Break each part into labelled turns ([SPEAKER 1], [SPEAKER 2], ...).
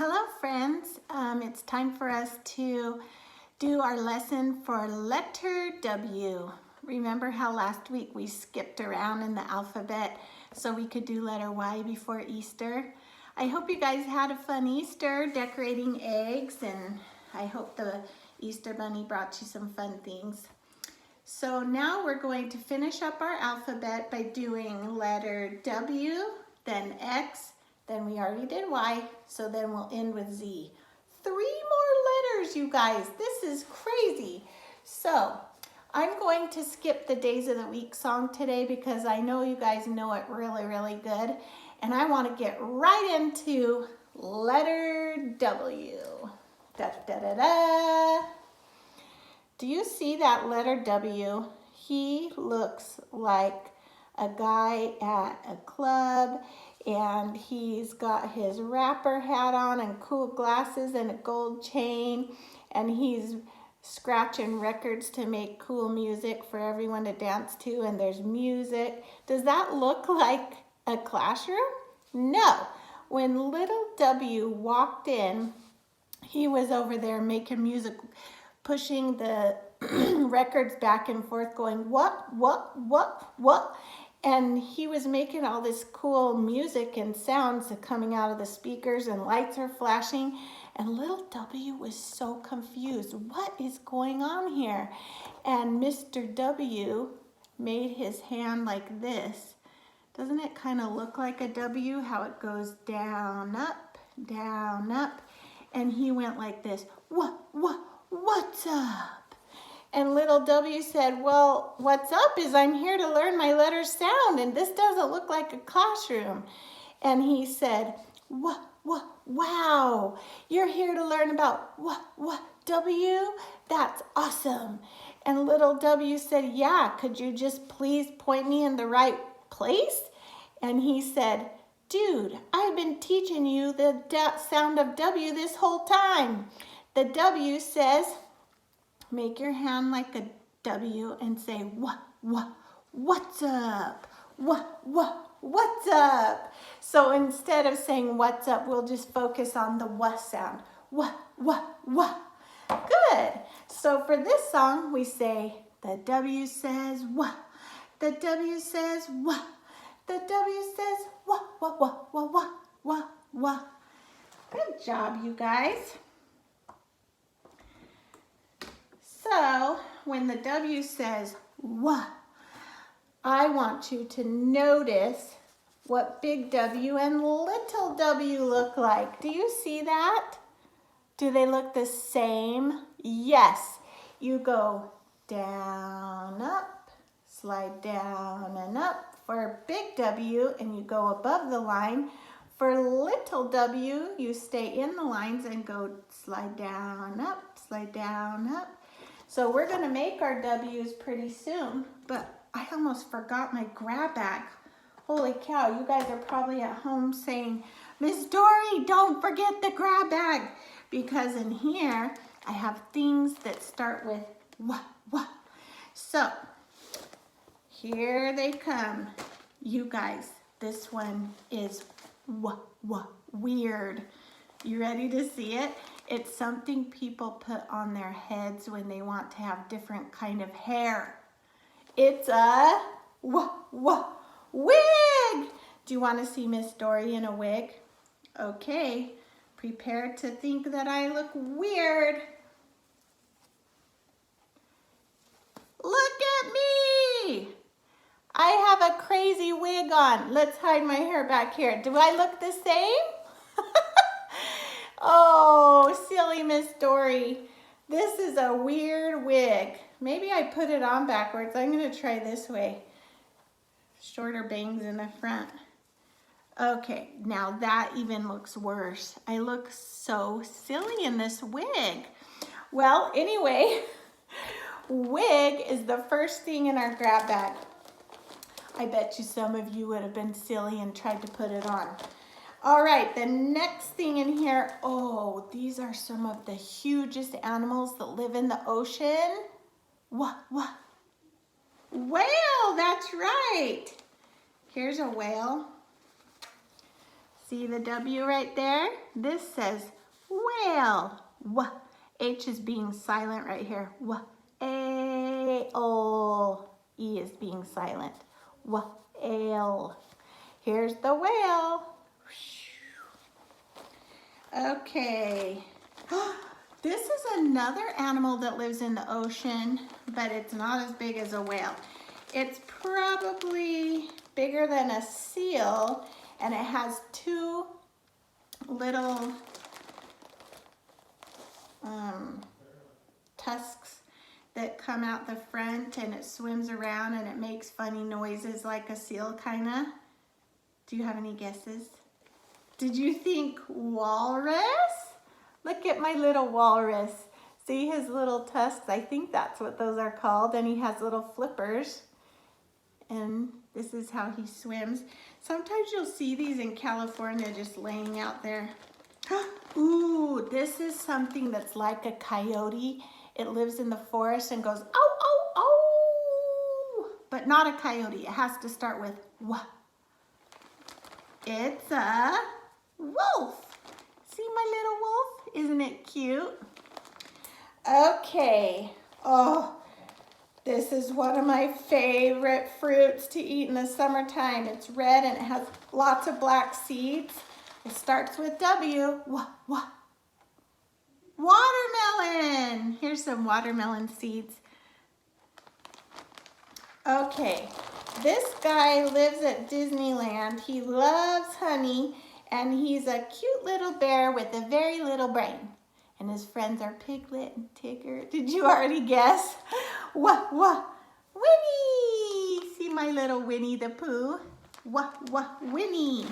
[SPEAKER 1] Hello friends, it's time for us to do our lesson for letter W. Remember how last week we skipped around in the alphabet so we could do letter Y before Easter? I hope you guys had a fun Easter decorating eggs, and I hope the Easter Bunny brought you some fun things. So now we're going to finish up our alphabet by doing letter W, then X, then we already did Y, so then we'll end with Z. 3 more letters, you guys. This is crazy. So I'm going to skip the Days of the Week song today because I know you guys know it really, really good. And I want to get right into letter W. Da, da, da, da. Do you see that letter W? He looks like a guy at a club, and he's got his rapper hat on and cool glasses and a gold chain, and he's scratching records to make cool music for everyone to dance to, and there's music. Does that look like a classroom? No. When little W walked in, he was over there making music, pushing the records back and forth, going, what? And he was making all this cool music and sounds coming out of the speakers, and lights are flashing. And little W was so confused. What is going on here? And Mr. W made his hand like this. Doesn't it kind of look like a W, how it goes down, up, down, up? And he went like this, what's up? And little W said, well, what's up is I'm here to learn my letter sound, and this doesn't look like a classroom. And he said, wow, you're here to learn about W? That's awesome. And little W said, yeah, could you just please point me in the right place? And he said, dude, I've been teaching you the sound of W this whole time. The W says, make your hand like a W and say, what's up? What's up? So instead of saying what's up, we'll just focus on the what sound. What. Good. So for this song, we say, the W says what? The W says what? The W says what. Good job, you guys. So when the W says what, I want you to notice what big W and little W look like. Do you see that? Do they look the same? Yes. You go down, up, slide down and up for big W, and you go above the line. For little W, you stay in the lines and go slide down, up, slide down, up. So we're going to make our W's pretty soon, but I almost forgot my grab bag. Holy cow, you guys are probably at home saying, Miss Dory, don't forget the grab bag, because in here I have things that start with what. So here they come. You guys, this one is weird. You ready to see it? It's something people put on their heads when they want to have different kind of hair. It's a wig. Do you want to see Miss Dory in a wig? Okay, prepare to think that I look weird. Look at me. I have a crazy wig on. Let's hide my hair back here. Do I look the same? Oh, silly Miss Dory. This is a weird wig. Maybe I put it on backwards. I'm going to try this way. Shorter bangs in the front. Okay, now that even looks worse. I look so silly in this wig. Well, anyway, wig is the first thing in our grab bag. I bet you some of you would have been silly and tried to put it on. All right, the next thing in here, oh, these are some of the hugest animals that live in the ocean. What? Whale, that's right. Here's a whale. See the W right there? This says whale. H is being silent right here. A-O. E is being silent. Whale. Here's the whale. Okay. This is another animal that lives in the ocean, but it's not as big as a whale. It's probably bigger than a seal, and it has two little tusks that come out the front, and it swims around and it makes funny noises like a seal kinda. Do you have any guesses? Did you think walrus? Look at my little walrus. See his little tusks? I think that's what those are called. And he has little flippers. And this is how he swims. Sometimes you'll see these in California just laying out there. Ooh, this is something that's like a coyote. It lives in the forest and goes, oh, oh, oh. But not a coyote. It has to start with wah. It's a wolf. See my little wolf? Isn't it cute? Okay. Oh, this is one of my favorite fruits to eat in the summertime. It's red and it has lots of black seeds. It starts with W. Watermelon. Here's some watermelon seeds. Okay. This guy lives at Disneyland. He loves honey, and he's a cute little bear with a very little brain. And his friends are Piglet and Tigger. Did you already guess? Winnie! See my little Winnie the Pooh? Winnie.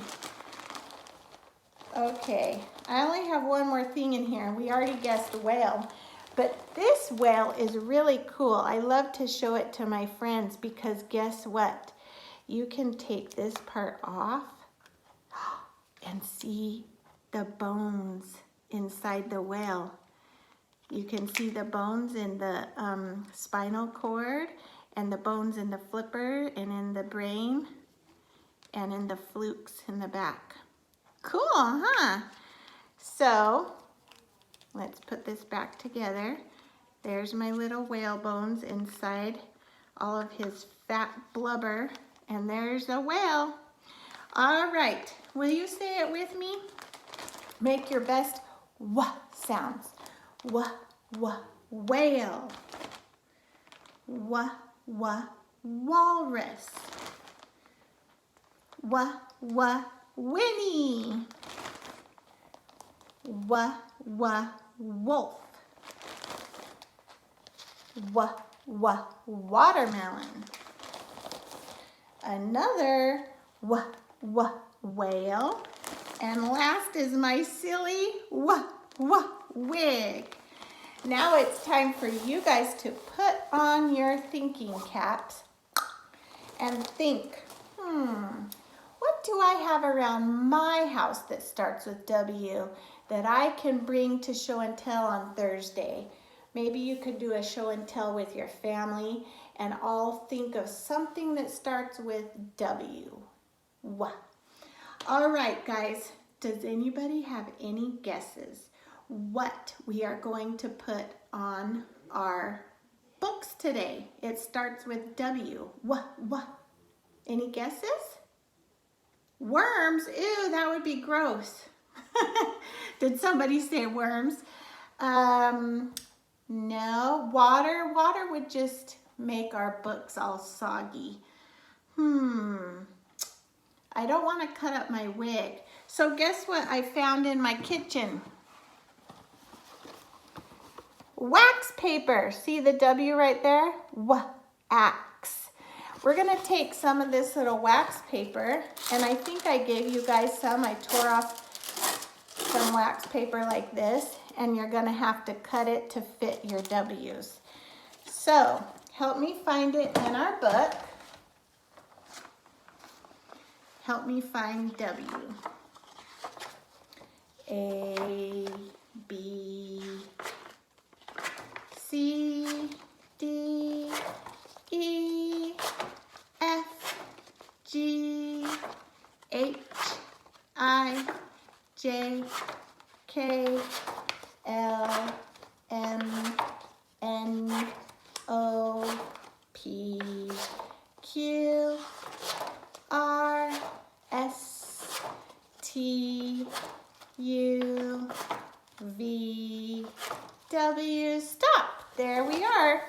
[SPEAKER 1] Okay, I only have one more thing in here. We already guessed whale. But this whale is really cool. I love to show it to my friends because guess what? You can take this part off and see the bones inside the whale. You can see the bones in the spinal cord and the bones in the flipper and in the brain and in the flukes in the back. Cool, huh? So, let's put this back together. There's my little whale bones inside all of his fat blubber. And there's a whale. All right, will you say it with me? Make your best wah sounds. Whale. Walrus. Winnie. Wolf. Watermelon. Another whale. And last is my silly wig. Now it's time for you guys to put on your thinking caps and think, what do I have around my house that starts with W that I can bring to show and tell on Thursday? Maybe you could do a show and tell with your family and all think of something that starts with W. All right, guys, does anybody have any guesses what we are going to put on our books today? It starts with W. Any guesses? Worms? Ew, that would be gross. Did somebody say worms? No, water. Water would just make our books all soggy. I don't want to cut up my wig. So guess what I found in my kitchen? Wax paper. See the W right there? Wax. We're going to take some of this little wax paper, and I think I gave you guys some. I tore off some wax paper like this, and you're going to have to cut it to fit your W's. So, help me find it in our book. Help me find W. A, B, C, D, E, F, G, H, I, K, L, M, N, O, P, Q, R, S, T, U, V, W. Stop. There we are.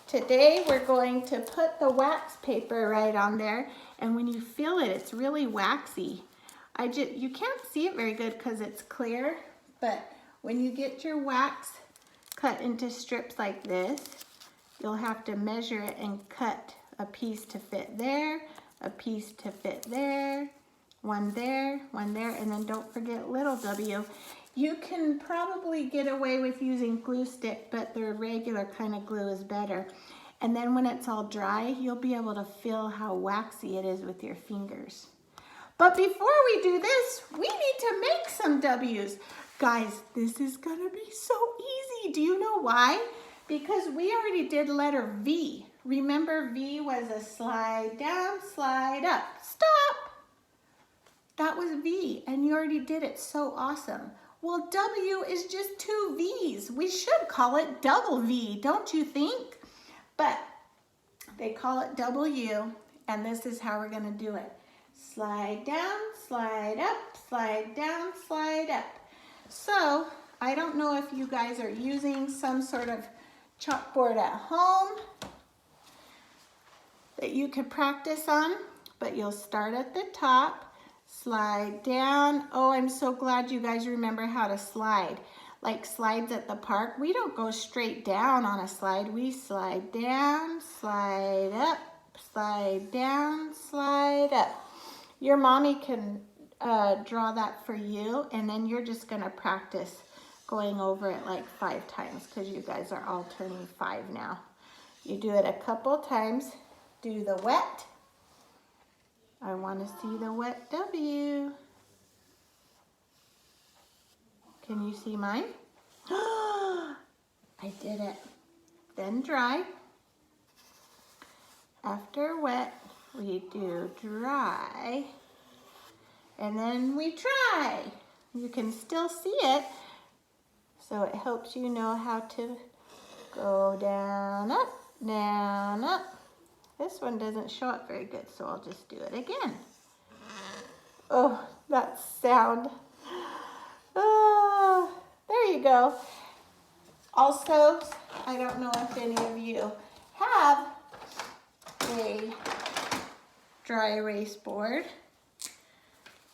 [SPEAKER 1] Today we're going to put the wax paper right on there, and when you feel it, it's really waxy. You can't see it very good because it's clear, but when you get your wax cut into strips like this, you'll have to measure it and cut a piece to fit there, a piece to fit there, one there, and then don't forget little W. You can probably get away with using glue stick, but the regular kind of glue is better. And then when it's all dry, you'll be able to feel how waxy it is with your fingers. But before we do this, we need to make some W's. Guys, this is gonna be so easy. Do you know why? Because we already did letter V. Remember, V was a slide down, slide up. Stop! That was V, and you already did it. So awesome. Well, W is just 2 V's. We should call it double V, don't you think? But they call it W, and this is how we're gonna do it. Slide down, slide up, slide down, slide up. So, I don't know if you guys are using some sort of chalkboard at home that you could practice on, but you'll start at the top, slide down. Oh, I'm so glad you guys remember how to slide. Like slides at the park, we don't go straight down on a slide. We slide down, slide up, slide down, slide up. Your mommy can draw that for you, and then you're just gonna practice going over it like 5 times because you guys are all turning 5 now. You do it a couple times. Do the wet. I want to see the wet W. Can you see mine? I did it. Then dry. After wet, we do dry. And then we try. You can still see it, so it helps you know how to go down, up, down, up. This one doesn't show up very good, so I'll just do it again. Oh, that sound. Oh, there you go. Also, I don't know if any of you have a dry erase board,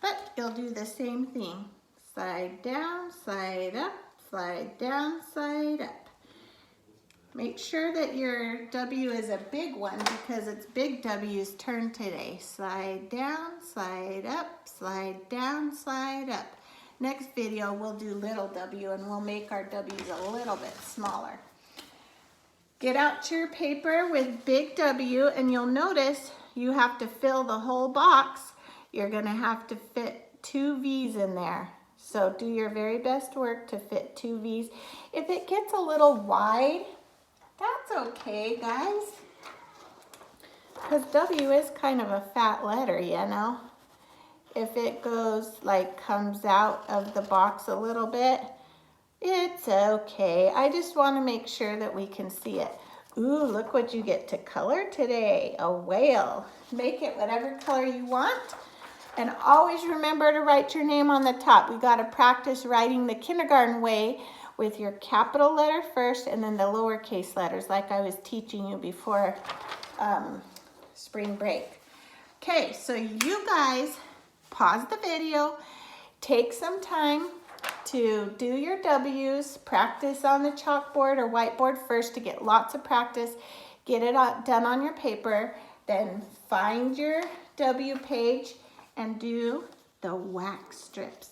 [SPEAKER 1] but you'll do the same thing. Slide down, slide up, slide down, slide up. Make sure that your W is a big one because it's big W's turn today. Slide down, slide up, slide down, slide up. Next video, we'll do little W and we'll make our W's a little bit smaller. Get out your paper with big W, and you'll notice you have to fill the whole box. You're gonna have to fit 2 V's in there. So do your very best work to fit 2 V's. If it gets a little wide, that's okay, guys. Because W is kind of a fat letter, you know. If it goes, like, comes out of the box a little bit, it's okay. I just want to make sure that we can see it. Ooh, look what you get to color today. A whale. Make it whatever color you want. And always remember to write your name on the top. We got to practice writing the kindergarten way with your capital letter first and then the lowercase letters like I was teaching you before spring break. Okay, so you guys pause the video, take some time to do your W's, practice on the chalkboard or whiteboard first to get lots of practice, get it done on your paper, then find your W page and do the wax strips.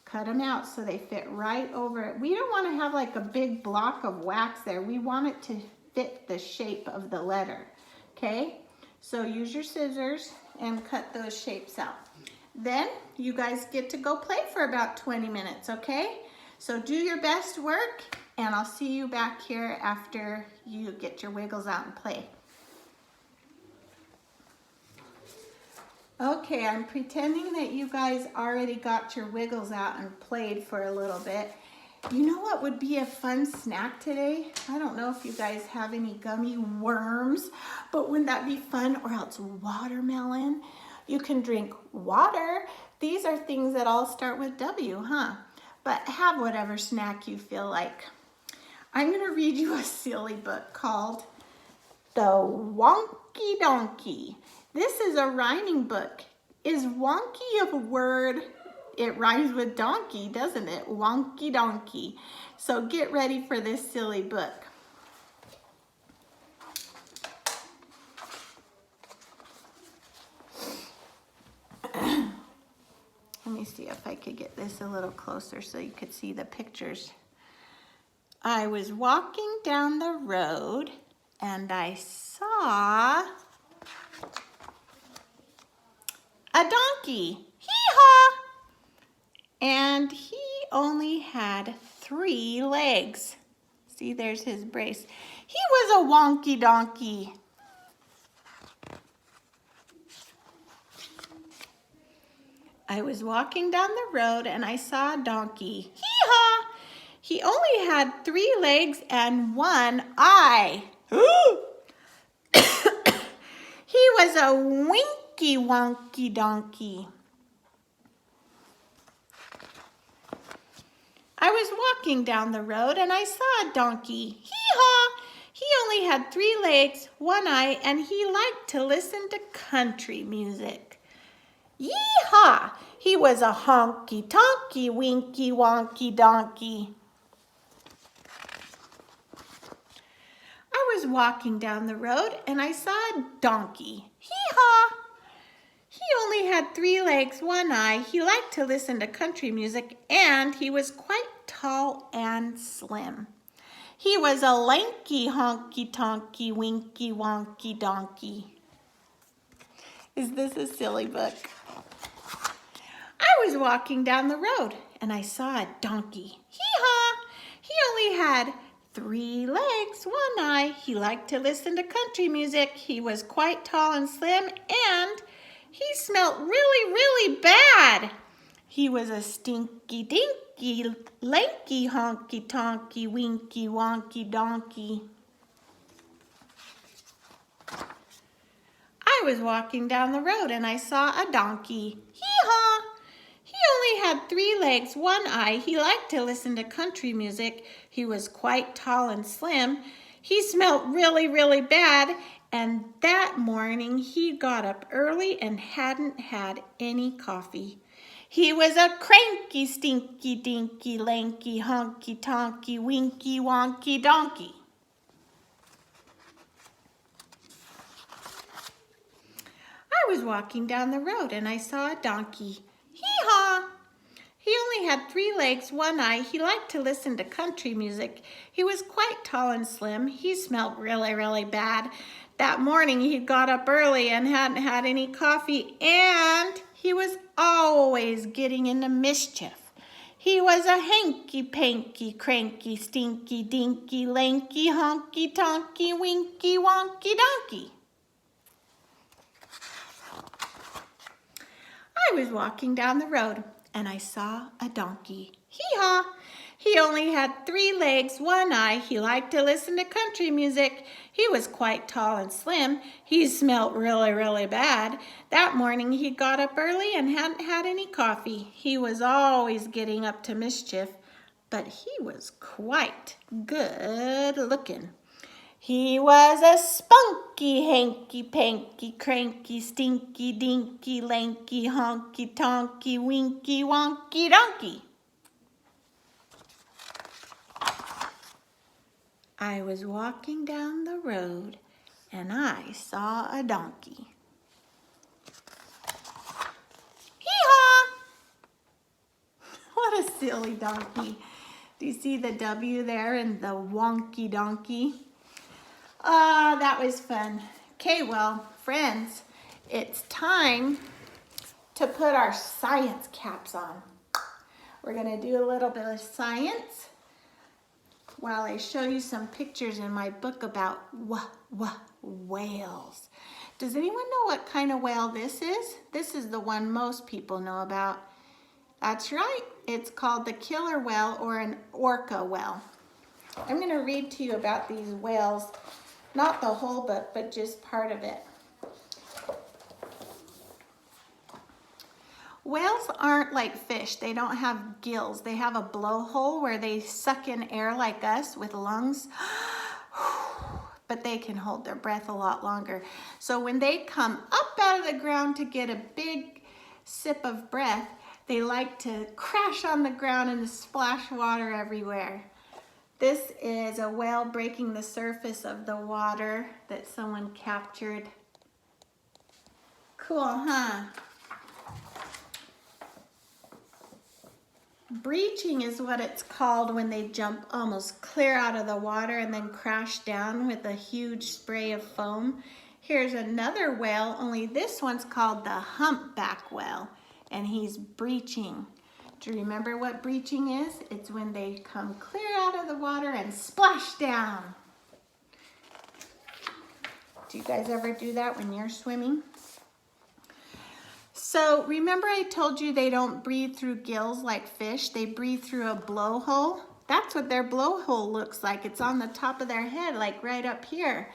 [SPEAKER 1] Cut them out so they fit right over it. We don't want to have like a big block of wax there. We want it to fit the shape of the letter, okay? So use your scissors and cut those shapes out. Then you guys get to go play for about 20 minutes, okay? So do your best work, and I'll see you back here after you get your wiggles out and play. Okay, I'm pretending that you guys already got your wiggles out and played for a little bit. You know what would be a fun snack today? I don't know if you guys have any gummy worms, but wouldn't that be fun? Or else watermelon. You can drink water. These are things that all start with W, huh? But have whatever snack you feel like. I'm going to read you a silly book called The Wonky Donkey. This is a rhyming book. Is wonky a word? It rhymes with donkey, doesn't it? Wonky donkey. So get ready for this silly book. Let me see if I could get this a little closer so you could see the pictures. I was walking down the road and I saw a donkey. Hee-haw! And he only had 3 legs. See, there's his brace. He was a wonky donkey. I was walking down the road and I saw a donkey. Hee-haw! He only had 3 legs and 1 eye. He was a winky wonky donkey. I was walking down the road and I saw a donkey. Hee-haw! He only had 3 legs, 1 eye, and he liked to listen to country music. Yee-haw! He was a honky-tonky, winky wonky donkey. I was walking down the road and I saw a donkey. Hee-haw! He only had 3 legs, 1 eye. He liked to listen to country music, and he was quite tall and slim. He was a lanky, honky-tonky, winky wonky donkey. Is this a silly book? I was walking down the road and I saw a donkey. Hee-haw! He only had 3 legs, 1 eye. He liked to listen to country music. He was quite tall and slim, and he smelled really, really bad. He was a stinky, dinky, lanky, honky-tonky, winky, wonky donkey. I was walking down the road and I saw a donkey. Hee-haw! He only had 3 legs, 1 eye. He liked to listen to country music. He was quite tall and slim. He smelled really, really bad. And that morning he got up early and hadn't had any coffee. He was a cranky, stinky, dinky, lanky, honky-tonky, winky, wonky donkey. I was walking down the road and I saw a donkey. Hee-haw! He only had 3 legs, 1 eye. He liked to listen to country music. He was quite tall and slim. He smelled really, really bad. That morning he got up early and hadn't had any coffee, and he was always getting into mischief. He was a hanky-panky, cranky, stinky, dinky, lanky, honky-tonky, winky, wonky donkey. I was walking down the road and I saw a donkey. Hee-haw! He only had 3 legs, 1 eye. He liked to listen to country music. He was quite tall and slim. He smelled really, really bad. That morning he got up early and hadn't had any coffee. He was always getting up to mischief, but he was quite good looking. He was a spunky, hanky-panky, cranky, stinky, dinky, lanky, honky-tonky, winky, wonky donkey. I was walking down the road and I saw a donkey. Hee-haw! What a silly donkey. Do you see the W there in the wonky donkey? That was fun. Okay, well, friends, it's time to put our science caps on. We're going to do a little bit of science while I show you some pictures in my book about whales. Does anyone know what kind of whale this is? This is the one most people know about. That's right, it's called the killer whale or an orca whale. I'm going to read to you about these whales, not the whole book, but just part of it. Whales aren't like fish. They don't have gills. They have a blowhole where they suck in air like us with lungs, but they can hold their breath a lot longer. So when they come up out of the ground to get a big sip of breath, they like to crash on the ground and splash water everywhere. This is a whale breaking the surface of the water that someone captured. Cool, huh? Breaching is what it's called when they jump almost clear out of the water and then crash down with a huge spray of foam. Here's another whale, only this one's called the humpback whale, and he's breaching. Do you remember what breaching is? It's when they come clear out of the water and splash down. Do you guys ever do that when you're swimming? So remember I told you they don't breathe through gills like fish. They breathe through a blowhole. That's what their blowhole looks like. It's on the top of their head, like right up here.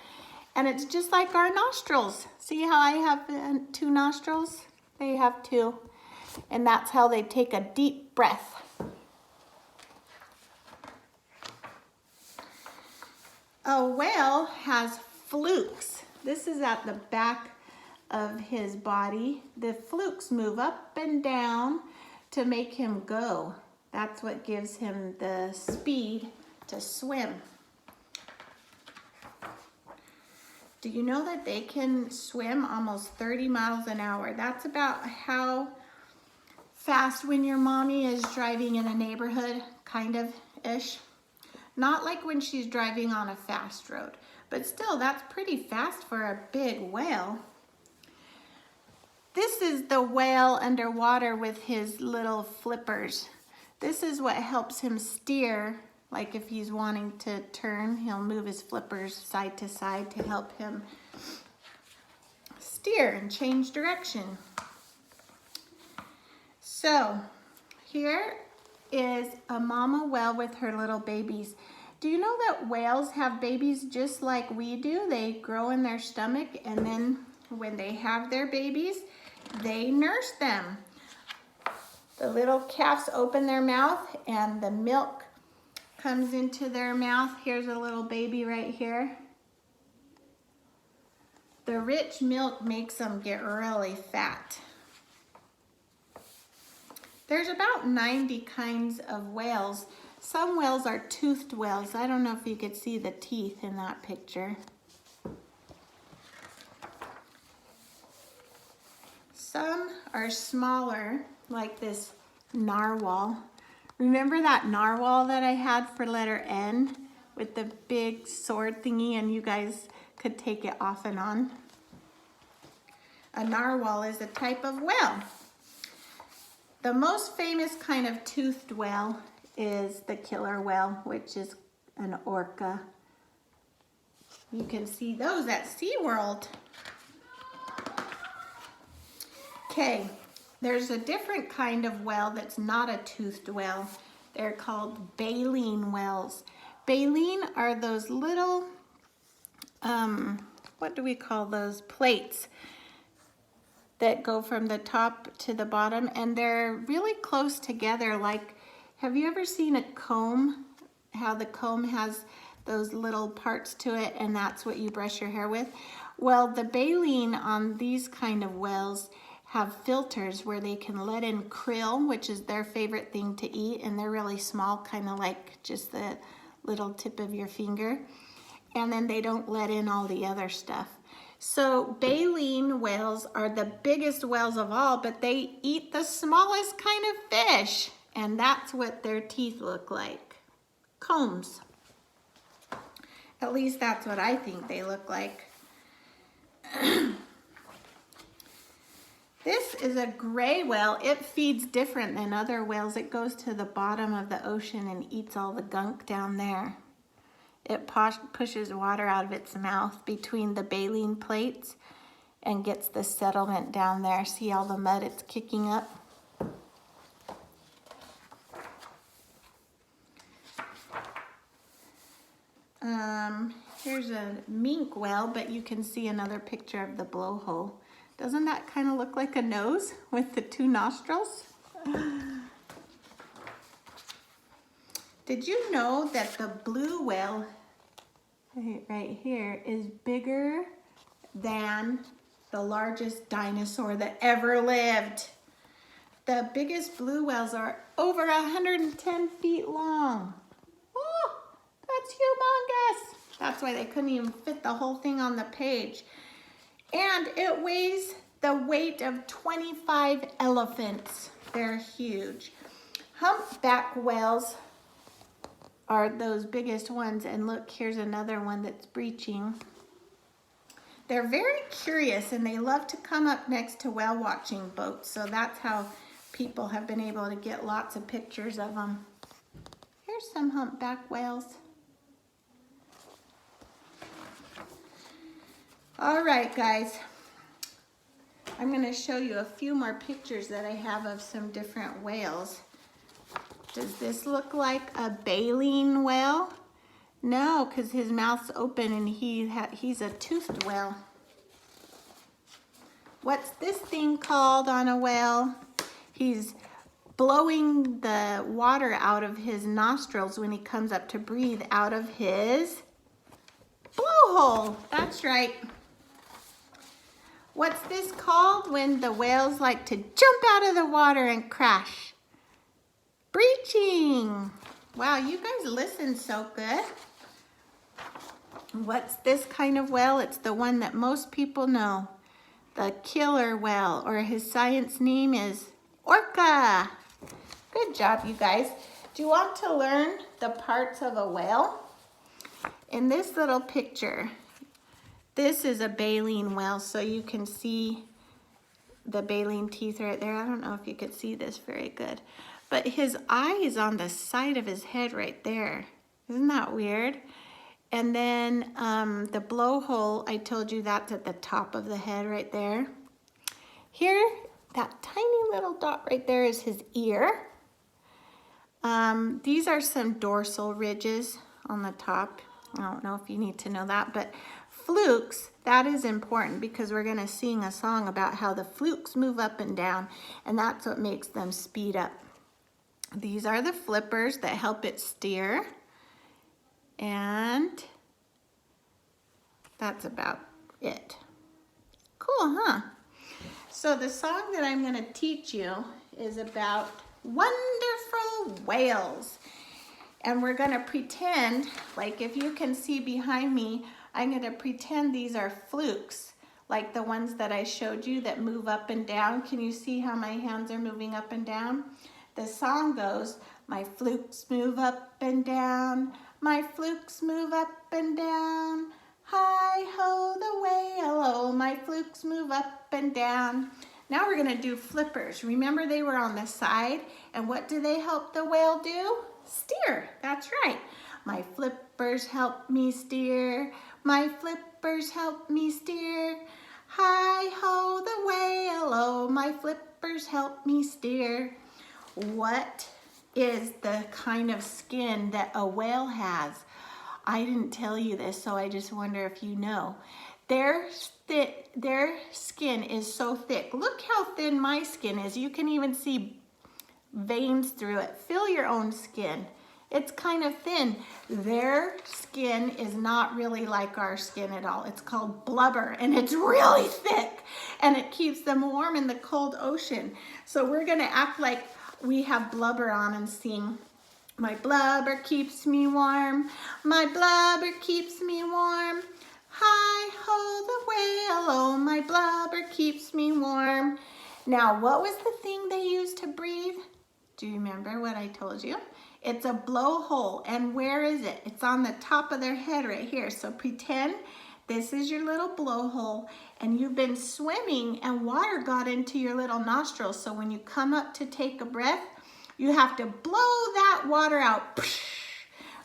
[SPEAKER 1] And it's just like our nostrils. See how I have 2 nostrils? They have 2. And that's how they take a deep breath. A whale has flukes. This is at the back of his body. The flukes move up and down to make him go. That's what gives him the speed to swim. Do you know that they can swim almost 30 miles an hour? That's about how fast when your mommy is driving in a neighborhood, kind of-ish. Not like when she's driving on a fast road, but still, that's pretty fast for a big whale. This is the whale underwater with his little flippers. This is what helps him steer. Like if he's wanting to turn, he'll move his flippers side to side to help him steer and change direction. So here is a mama whale with her little babies. Do you know that whales have babies just like we do? They grow in their stomach, and then when they have their babies, they nurse them. The little calves open their mouth and the milk comes into their mouth. Here's a little baby right here. The rich milk makes them get really fat. There's about 90 kinds of whales. Some whales are toothed whales. I don't know if you could see the teeth in that picture. Some are smaller, like this narwhal. Remember that narwhal that I had for letter N with the big sword thingy, and you guys could take it off and on? A narwhal is a type of whale. The most famous kind of toothed whale is the killer whale, which is an orca. You can see those at SeaWorld. Okay, there's a different kind of whale that's not a toothed whale. They're called baleen whales. Baleen are those little, what do we call those? Plates that go from the top to the bottom, and they're really close together. Like, have you ever seen a comb? How the comb has those little parts to it, and that's what you brush your hair with? Well, the baleen on these kind of whales have filters where they can let in krill, which is their favorite thing to eat, and they're really small, kind of like just the little tip of your finger. And then they don't let in all the other stuff. So baleen whales are the biggest whales of all, but they eat the smallest kind of fish, and that's what their teeth look like. Combs. At least that's what I think they look like. This is a gray whale. It feeds different than other whales. It goes to the bottom of the ocean and eats all the gunk down there. It pushes water out of its mouth between the baleen plates, and gets the settlement down there. See all the mud it's kicking up? Here's a mink well, but you can see another picture of the blowhole. Doesn't that kind of look like a nose with the two nostrils? Did you know that the blue whale right here is bigger than the largest dinosaur that ever lived? The biggest blue whales are over 110 feet long. Oh, that's humongous. That's why they couldn't even fit the whole thing on the page. And it weighs the weight of 25 elephants. They're huge. Humpback whales are those biggest ones. And look, here's another one that's breaching. They're very curious and they love to come up next to whale watching boats. So that's how people have been able to get lots of pictures of them. Here's some humpback whales. All right, guys. I'm going to show you a few more pictures that I have of some different whales. Does this look like a baleen whale? No, because his mouth's open and he's a toothed whale. What's this thing called on a whale? He's blowing the water out of his nostrils when he comes up to breathe out of his blowhole. That's right. What's this called when the whales like to jump out of the water and crash? Breaching. Wow, you guys listen so good. What's this kind of whale? It's the one that most people know. The killer whale, or his science name is orca. Good job, you guys. Do you want to learn the parts of a whale? In this little picture, this is a baleen whale, so you can see the baleen teeth right there. I don't know if you could see this very good, but his eye is on the side of his head right there. Isn't that weird? And then the blowhole, I told you that's at the top of the head right there. Here, that tiny little dot right there is his ear. These are some dorsal ridges on the top. I don't know if you need to know that, but flukes, that is important because we're going to sing a song about how the flukes move up and down, and that's what makes them speed up. These are the flippers that help it steer, and that's about it. Cool, huh? So the song that I'm going to teach you is about wonderful whales. And we're going to pretend, like if you can see behind me, I'm going to pretend these are flukes, like the ones that I showed you that move up and down. Can you see how my hands are moving up and down? The song goes, my flukes move up and down, my flukes move up and down. Hi-ho the whale, oh, my flukes move up and down. Now we're going to do flippers. Remember they were on the side, and what do they help the whale do? Steer. That's right. My flippers help me steer. My flippers help me steer. Hi-ho the whale, oh, my flippers help me steer. What is the kind of skin that a whale has? I didn't tell you this, so I just wonder if you know. Their skin is so thick. Look how thin my skin is. You can even see veins through it. Feel your own skin. It's kind of thin. Their skin is not really like our skin at all. It's called blubber, and it's really thick, and it keeps them warm in the cold ocean. So we're gonna act like we have blubber on and sing, my blubber keeps me warm, my blubber keeps me warm. Hi-ho the whale, oh, my blubber keeps me warm. Now, what was the thing they used to breathe? Do you remember what I told you? It's a blowhole, and where is it? It's on the top of their head right here. So pretend this is your little blowhole, and you've been swimming and water got into your little nostrils. So when you come up to take a breath, you have to blow that water out.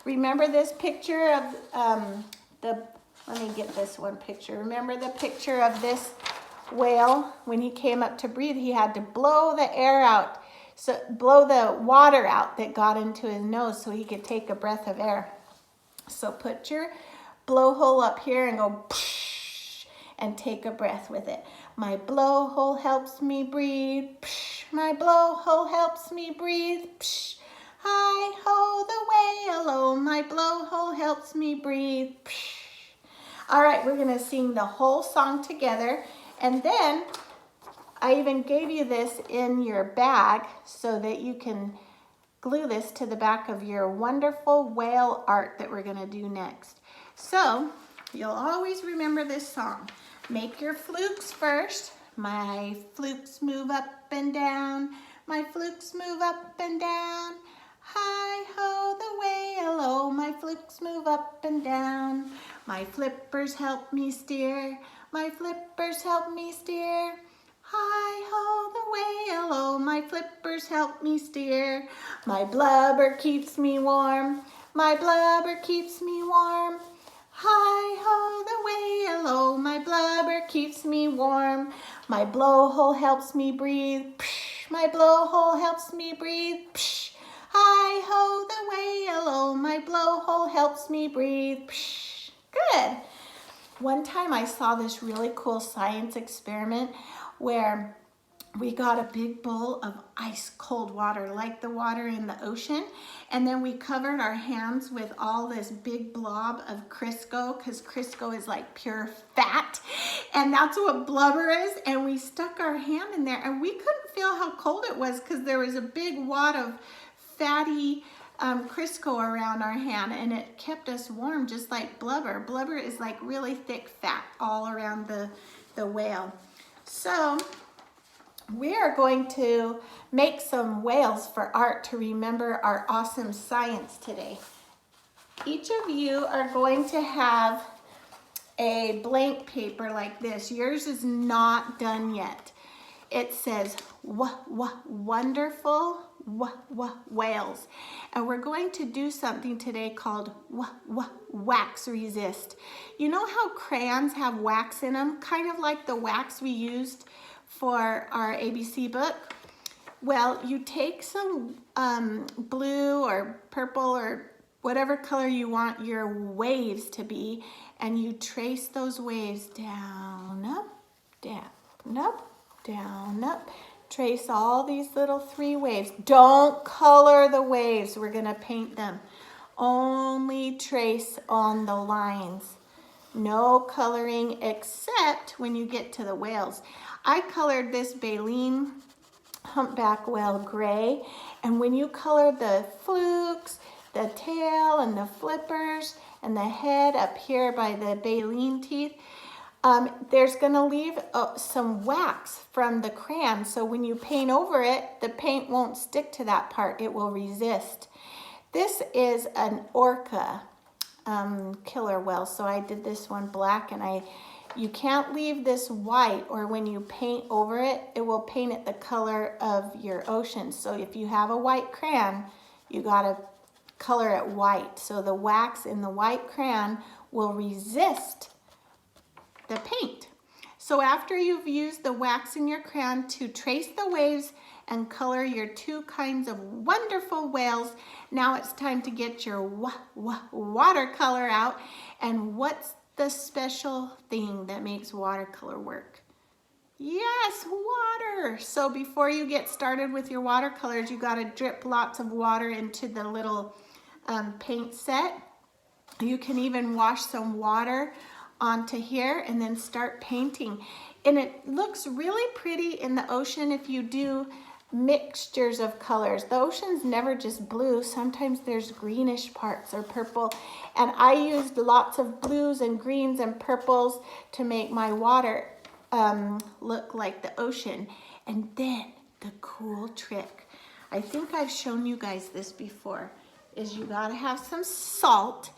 [SPEAKER 1] Remember this picture of let me get this one picture. Remember the picture of this whale, when he came up to breathe, he had to blow the air out, so blow the water out that got into his nose so he could take a breath of air. So put your blowhole up here and go psh, and take a breath with it. My blowhole helps me breathe. Psh, my blowhole helps me breathe. Psh, hi ho the whale, oh my blowhole helps me breathe. Psh. All right, we're gonna sing the whole song together, and then I even gave you this in your bag so that you can glue this to the back of your wonderful whale art that we're gonna do next. So you'll always remember this song. Make your flukes first. My flukes move up and down. My flukes move up and down. Hi ho the whale, oh my flukes move up and down. My flippers help me steer. My flippers help me steer. Hi ho the whale, oh my flippers help me steer. My blubber keeps me warm. My blubber keeps me warm. Hi ho the whale, oh my blubber keeps me warm. My blowhole helps me breathe. Psh, my blowhole helps me breathe. Psh. Hi ho the whale, oh my blowhole helps me breathe. Psh. Good. One time I saw this really cool science experiment where we got a big bowl of ice cold water, like the water in the ocean, and then we covered our hands with all this big blob of Crisco, because Crisco is like pure fat, and that's what blubber is, and we stuck our hand in there, and we couldn't feel how cold it was because there was a big wad of fatty Crisco around our hand, and it kept us warm just like blubber. Blubber is like really thick fat all around the whale. So we are going to make some whales for art to remember our awesome science today. Each of you are going to have a blank paper like this. Yours is not done yet. It says wonderful whales. And we're going to do something today called wax resist. You know how crayons have wax in them, kind of like the wax we used for our ABC book? Well, you take some blue or purple or whatever color you want your waves to be, and you trace those waves down, up, down, up, down, up. Trace all these little 3 waves. Don't color the waves. We're gonna paint them. Only trace on the lines. No coloring except when you get to the whales. I colored this baleen humpback whale gray, and when you color the flukes, the tail and the flippers and the head up here by the baleen teeth, there's gonna leave some wax from the crayon, so when you paint over it, the paint won't stick to that part, it will resist. This is an orca killer whale, so I did this one black, and you can't leave this white, or when you paint over it, it will paint it the color of your ocean. So if you have a white crayon, you gotta color it white, so the wax in the white crayon will resist the paint. So after you've used the wax in your crayon to trace the waves and color your 2 kinds of wonderful whales, now it's time to get your watercolor out. And what's the special thing that makes watercolor work? Yes, water. So before you get started with your watercolors, you gotta drip lots of water into the little paint set. You can even wash some water onto here and then start painting. And it looks really pretty in the ocean if you do mixtures of colors. The ocean's never just blue. Sometimes there's greenish parts or purple. And I used lots of blues and greens and purples to make my water look like the ocean. And then the cool trick, I think I've shown you guys this before, is you gotta have some salt.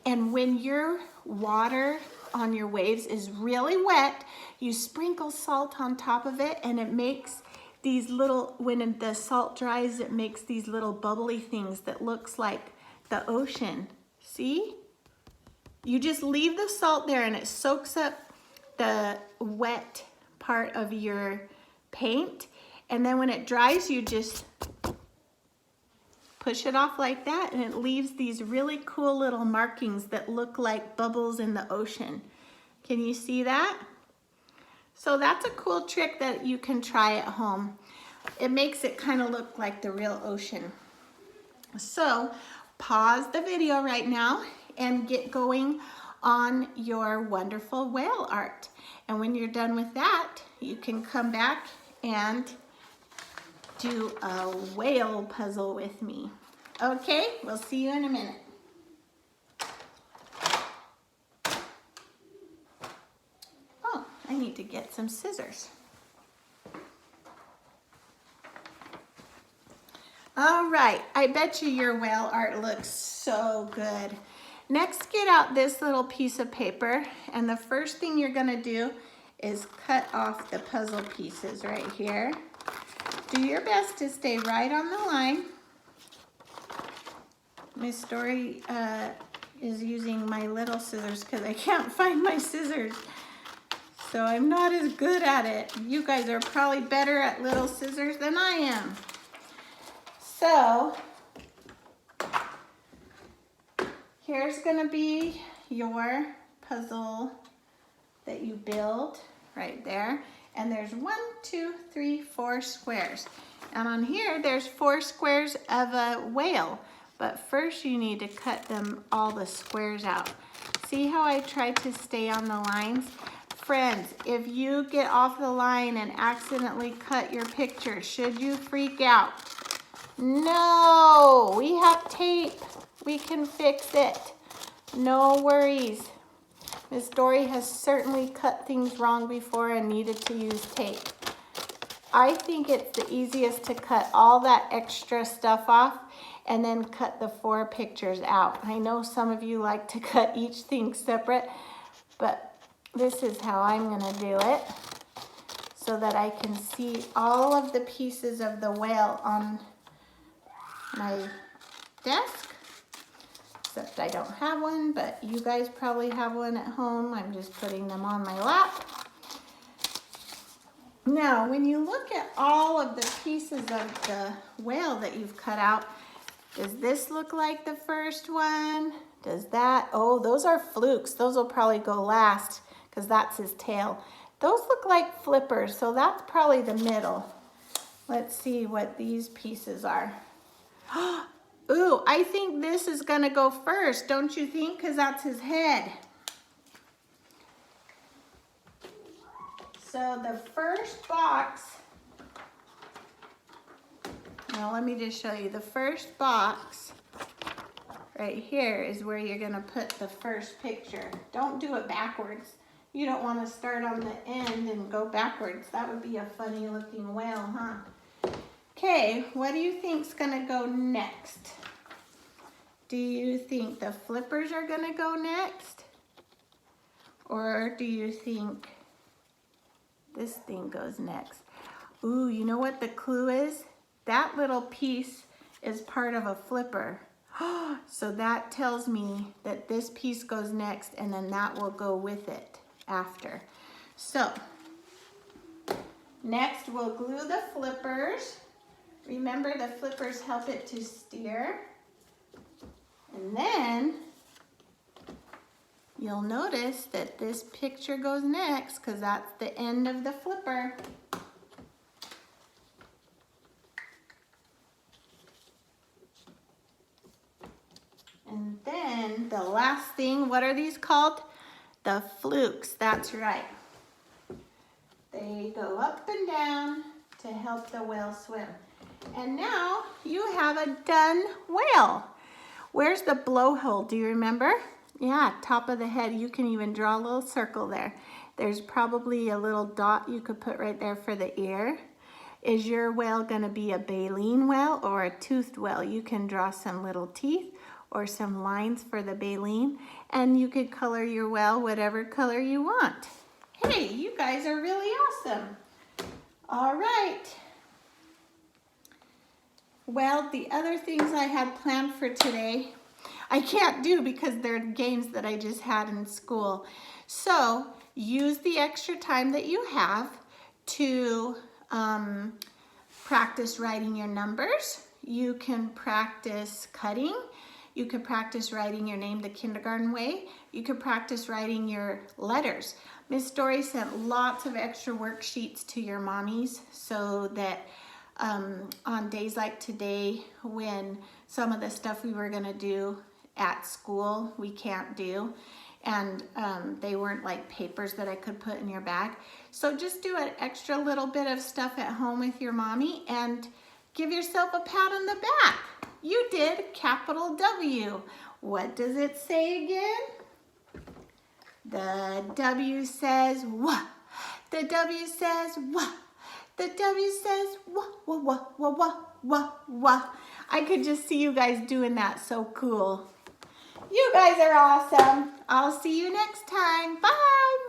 [SPEAKER 1] And when your water on your waves is really wet, you sprinkle salt on top of it, and it makes these little, when the salt dries, it makes these little bubbly things that looks like the ocean. See? You just leave the salt there and it soaks up the wet part of your paint. And then when it dries, you just push it off like that, and it leaves these really cool little markings that look like bubbles in the ocean. Can you see that? So that's a cool trick that you can try at home. It makes it kind of look like the real ocean. So pause the video right now and get going on your wonderful whale art. And when you're done with that, you can come back and do a whale puzzle with me. Okay, we'll see you in a minute. Oh, I need to get some scissors. All right, I bet you your whale art looks so good. Next, get out this little piece of paper, and the first thing you're gonna do is cut off the puzzle pieces right here. Do your best to stay right on the line. Miss Story is using my little scissors because I can't find my scissors. So I'm not as good at it. You guys are probably better at little scissors than I am. So here's gonna be your puzzle that you build right there. And there's 1, 2, 3, 4 squares. And on here, there's 4 squares of a whale. But first you need to cut them, all the squares out. See how I tried to stay on the lines? Friends, if you get off the line and accidentally cut your picture, should you freak out? No, we have tape. We can fix it. No worries. Miss Dory has certainly cut things wrong before and needed to use tape. I think it's the easiest to cut all that extra stuff off and then cut the 4 pictures out. I know some of you like to cut each thing separate, but this is how I'm gonna do it so that I can see all of the pieces of the whale on my desk. Except I don't have one, but you guys probably have one at home. I'm just putting them on my lap. Now, when you look at all of the pieces of the whale that you've cut out, does this look like the first one? Does that? Oh, those are flukes. Those will probably go last because that's his tail. Those look like flippers, so that's probably the middle. Let's see what these pieces are. Ooh, I think this is gonna go first, don't you think? Because that's his head. So the first box, now let me just show you. The first box right here is where you're gonna put the first picture. Don't do it backwards. You don't wanna start on the end and go backwards. That would be a funny looking whale, huh? Okay, what do you think's gonna go next? Do you think the flippers are gonna go next? Or do you think this thing goes next? Ooh, you know what the clue is? That little piece is part of a flipper. So that tells me that this piece goes next and then that will go with it after. So, next we'll glue the flippers. Remember, the flippers help it to steer. And then you'll notice that this picture goes next because that's the end of the flipper. And then the last thing, what are these called? The flukes, that's right. They go up and down to help the whale swim. And now you have a done whale. Where's the blowhole? Do you remember? Yeah, top of the head. You can even draw a little circle there. There's probably a little dot you could put right there for the ear. Is your whale gonna be a baleen whale or a toothed whale? You can draw some little teeth or some lines for the baleen, and you could color your whale whatever color you want. Hey, you guys are really awesome. All right. Well, the other things I had planned for today, I can't do because they're games that I just had in school. So use the extra time that you have to practice writing your numbers. You can practice cutting. You can practice writing your name the kindergarten way. You can practice writing your letters. Miss Dory sent lots of extra worksheets to your mommies so that on days like today, when some of the stuff we were gonna do at school we can't do, and they weren't like papers that I could put in your bag. So just do an extra little bit of stuff at home with your mommy and give yourself a pat on the back. You did capital W. What does it say again? The W says what? The W says what? The W says what. I could just see you guys doing that. So cool. You guys are awesome. I'll see you next time. Bye.